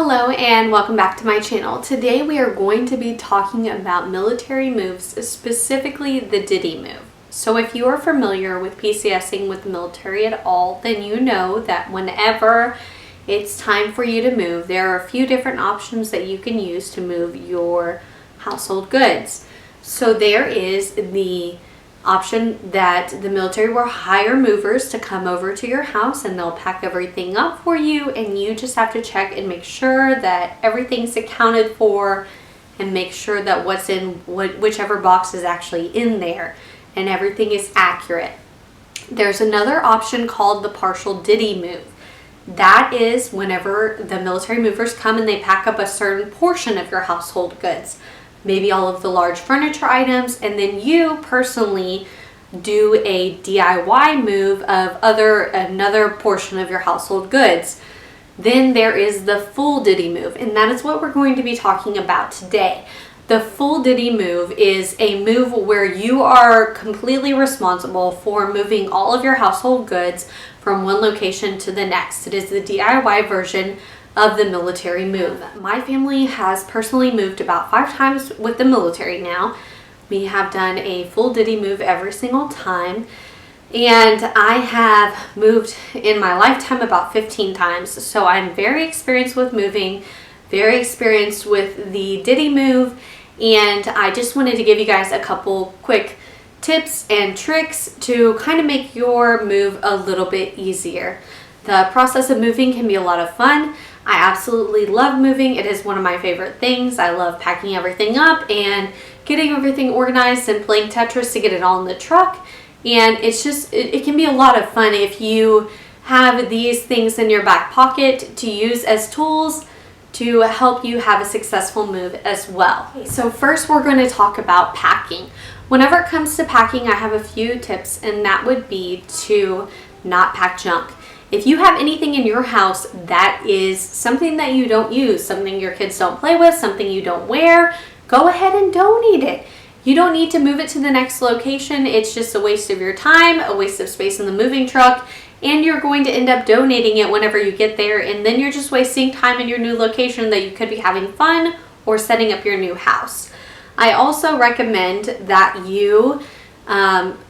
Hello and welcome back to my channel. Today we are going to be talking about military moves, specifically the Dity move. So if you are familiar with PCSing with the military at all, then you know that whenever it's time for you to move, there are a few different options that you can use to move your household goods. So there is the option that the military will hire movers to come over to your house and they'll pack everything up for you, and you just have to check and make sure that everything's accounted for and make sure that what's in whichever box is actually in there and everything is accurate. There's another option called the partial Dity move. That is whenever the military movers come and they pack up a certain portion of your household goods, maybe all of the large furniture items, and then you personally do a DIY move of another portion of your household goods. Then there is the full Dity move, and that is what we're going to be talking about today. The full Dity move is a move where you are completely responsible for moving all of your household goods from one location to the next. It is the DIY version of the military move. My family has personally moved about 5 times with the military now. We have done a full Dity move every single time, and I have moved in my lifetime about 15 times. So I'm very experienced with moving, very experienced with the Dity move, and I just wanted to give you guys a couple quick tips and tricks to kind of make your move a little bit easier. The process of moving can be a lot of fun. I absolutely love moving. It is one of my favorite things. I love packing everything up and getting everything organized and playing Tetris to get it all in the truck. And it's just, it can be a lot of fun if you have these things in your back pocket to use as tools to help you have a successful move as well. So first we're going to talk about packing. Whenever it comes to packing, I have a few tips, and that would be to not pack junk. If you have anything in your house that is something that you don't use, something your kids don't play with, something you don't wear, go ahead and donate it. You don't need to move it to the next location. It's just a waste of your time, a waste of space in the moving truck, and you're going to end up donating it whenever you get there, and then you're just wasting time in your new location that you could be having fun or setting up your new house. I also recommend that you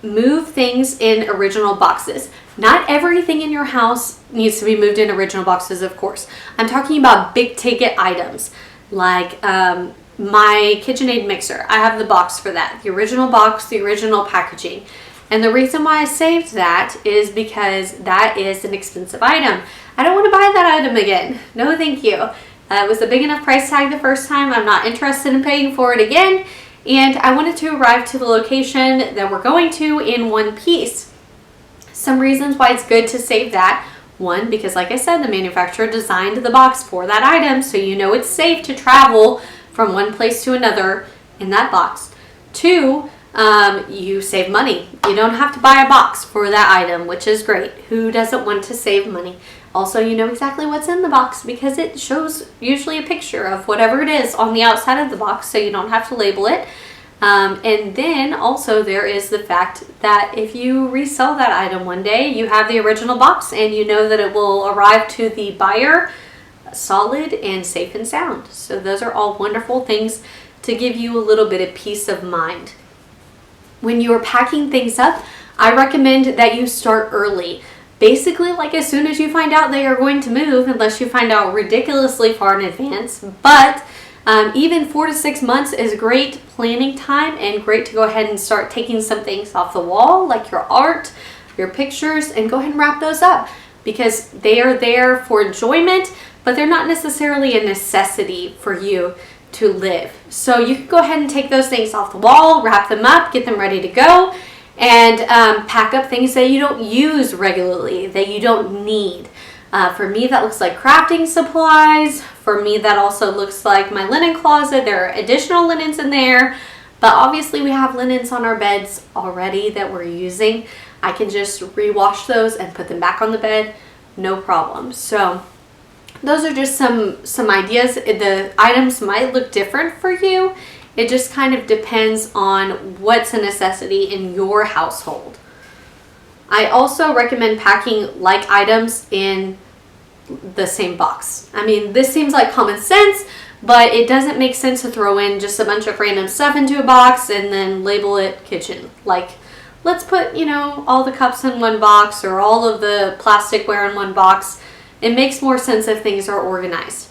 move things in original boxes. Not everything in your house needs to be moved in original boxes, of course. I'm talking about big ticket items like my KitchenAid mixer. I have the box for that, the original box, the original packaging. And the reason why I saved that is because that is an expensive item. I don't want to buy that item again. No, thank you. It was a big enough price tag the first time. I'm not interested in paying for it again. And I wanted to arrive to the location that we're going to in one piece. Some reasons why it's good to save that. One, because like I said, the manufacturer designed the box for that item, so you know it's safe to travel from one place to another in that box. Two, you save money. You don't have to buy a box for that item, which is great. Who doesn't want to save money? Also, you know exactly what's in the box because it shows usually a picture of whatever it is on the outside of the box, so you don't have to label it. And then also there is the fact that if you resell that item one day, you have the original box and you know that it will arrive to the buyer solid and safe and sound. So those are all wonderful things to give you a little bit of peace of mind. When you're packing things up, I recommend that you start early. Basically, like as soon as you find out they are going to move, unless you find out ridiculously far in advance, but even 4 to 6 months is great planning time and great to go ahead and start taking some things off the wall, like your art, your pictures, and go ahead and wrap those up because they are there for enjoyment, but they're not necessarily a necessity for you to live. So you can go ahead and take those things off the wall, wrap them up, get them ready to go, and pack up things that you don't use regularly, that you don't need. For me, that looks like crafting supplies. For me, that also looks like my linen closet. There are additional linens in there, but obviously we have linens on our beds already that we're using. I can just rewash those and put them back on the bed, no problem. So those are just some ideas. The items might look different for you. It just kind of depends on what's a necessity in your household. I also recommend packing like items in the same box. I mean, this seems like common sense, but it doesn't make sense to throw in just a bunch of random stuff into a box and then label it kitchen. Like, let's put, you know, all the cups in one box or all of the plasticware in one box. It makes more sense if things are organized.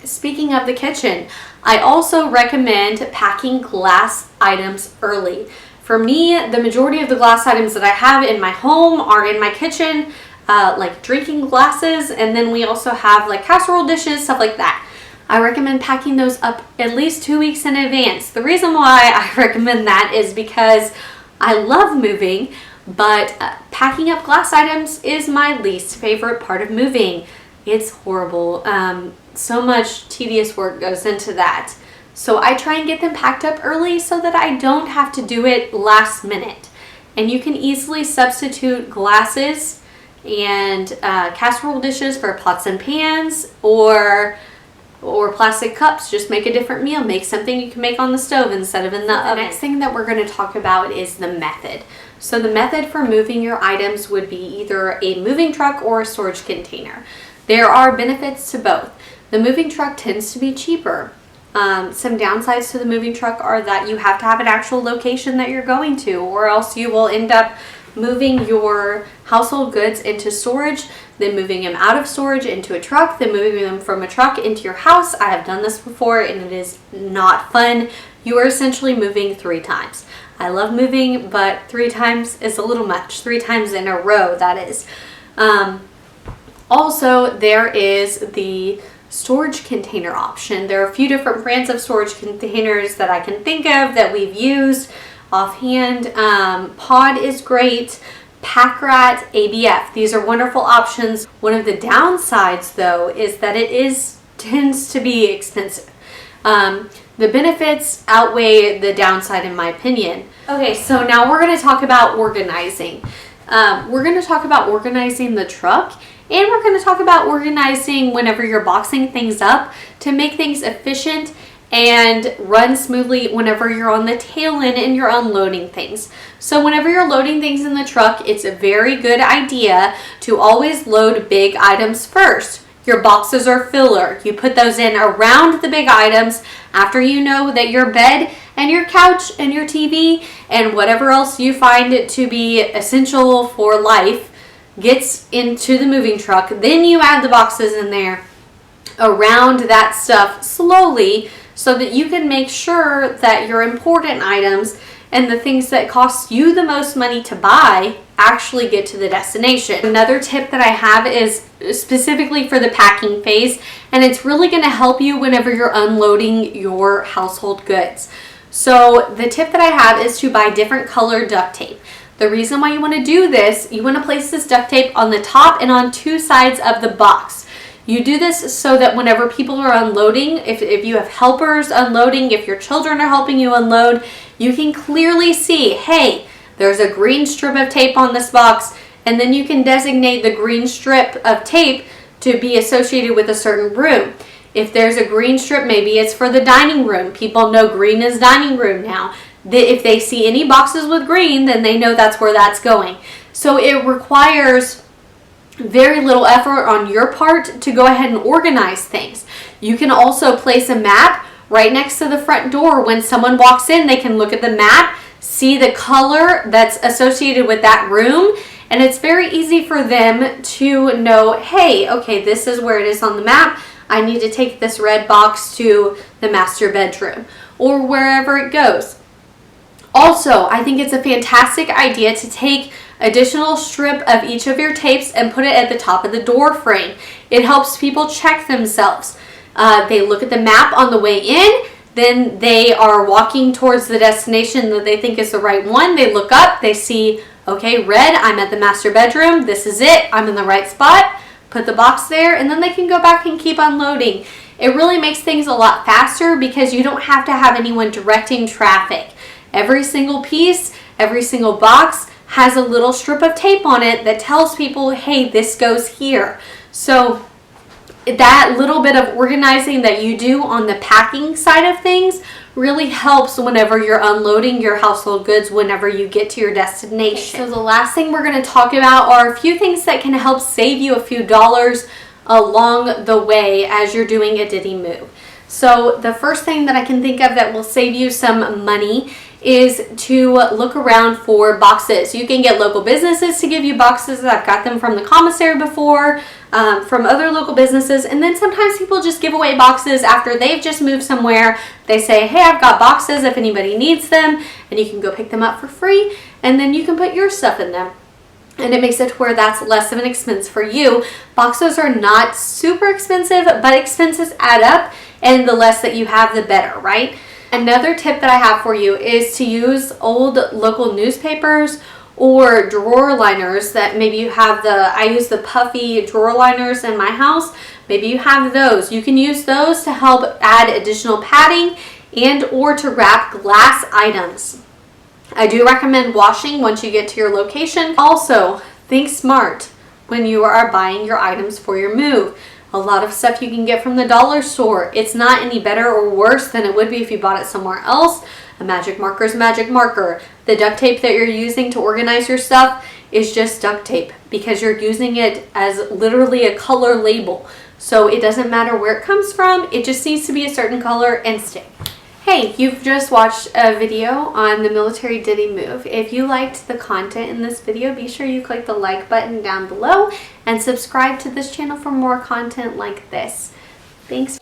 Speaking of the kitchen, I also recommend packing glass items early. For me, the majority of the glass items that I have in my home are in my kitchen, like drinking glasses, and then we also have like casserole dishes, stuff like that. I recommend packing those up at least 2 weeks in advance. The reason why I recommend that is because I love moving, but packing up glass items is my least favorite part of moving. It's horrible. So much tedious work goes into that. So I try and get them packed up early so that I don't have to do it last minute. And you can easily substitute glasses and casserole dishes for pots and pans, or plastic cups. Just make a different meal. Make something you can make on the stove instead of in the oven. The next thing that we're going to talk about is the method. So the method for moving your items would be either a moving truck or a storage container. There are benefits to both. The moving truck tends to be cheaper. Some downsides to the moving truck are that you have to have an actual location that you're going to, or else you will end up moving your household goods into storage, then moving them out of storage into a truck, then moving them from a truck into your house. I have done this before and it is not fun. You are essentially moving 3 times. I love moving, but 3 times is a little much. 3 times in a row, that is. Also, there is the storage container option. There are a few different brands of storage containers that I can think of that we've used offhand. Pod is great. Packrat, ABF. These are wonderful options. One of the downsides, though, is that it tends to be expensive. The benefits outweigh the downside, in my opinion. Okay, so now we're going to talk about organizing. We're going to talk about organizing the truck, and we're going to talk about organizing whenever you're boxing things up to make things efficient and run smoothly whenever you're on the tail end and you're unloading things. So whenever you're loading things in the truck, it's a very good idea to always load big items first. Your boxes are filler. You put those in around the big items after you know that your bed and your couch and your TV and whatever else you find it to be essential for life gets into the moving truck. Then you add the boxes in there around that stuff slowly so that you can make sure that your important items and the things that cost you the most money to buy actually get to the destination. Another tip that I have is specifically for the packing phase, and it's really going to help you whenever you're unloading your household goods. So the tip that I have is to buy different colored duct tape. The reason why you want to do this, you want to place this duct tape on the top and on 2 sides of the box. You do this so that whenever people are unloading, if you have helpers unloading, if your children are helping you unload, you can clearly see, hey, there's a green strip of tape on this box, and then you can designate the green strip of tape to be associated with a certain room. If there's a green strip, maybe it's for the dining room. People know green is dining room now. If they see any boxes with green, then they know that's where that's going. So it requires very little effort on your part to go ahead and organize things. You can also place a map right next to the front door. When someone walks in, they can look at the map, see the color that's associated with that room, and it's very easy for them to know, hey, okay, this is where it is on the map. I need to take this red box to the master bedroom or wherever it goes. Also, I think it's a fantastic idea to take additional strip of each of your tapes and put it at the top of the door frame. It helps people check themselves. They look at the map on the way in, then they are walking towards the destination that they think is the right one. They look up, they see, okay, red, I'm at the master bedroom, this is it, I'm in the right spot, put the box there, and then they can go back and keep unloading. It really makes things a lot faster because you don't have to have anyone directing traffic. Every single piece, every single box has a little strip of tape on it that tells people, hey, this goes here. So that little bit of organizing that you do on the packing side of things really helps whenever you're unloading your household goods whenever you get to your destination. So the last thing we're going to talk about are a few things that can help save you a few dollars along the way as you're doing a Dity move. So the first thing that I can think of that will save you some money is to look around for boxes. You can get local businesses to give you boxes. I've got them from the commissary before, from other local businesses, and then sometimes people just give away boxes after they've just moved somewhere. They say, hey, I've got boxes if anybody needs them, and you can go pick them up for free, and then you can put your stuff in them. And it makes it to where that's less of an expense for you. Boxes are not super expensive, but expenses add up, and the less that you have, the better, right? Another tip that I have for you is to use old local newspapers or drawer liners that maybe you have I use the puffy drawer liners in my house. Maybe you have those. You can use those to help add additional padding and or to wrap glass items. I do recommend washing once you get to your location. Also, think smart when you are buying your items for your move. A lot of stuff you can get from the dollar store. It's not any better or worse than it would be if you bought it somewhere else. A magic marker is a magic marker. The duct tape that you're using to organize your stuff is just duct tape because you're using it as literally a color label. So it doesn't matter where it comes from. It just needs to be a certain color and stick. Hey, you've just watched a video on the military Dity move. If you liked the content in this video, be sure you click the like button down below and subscribe to this channel for more content like this. Thanks.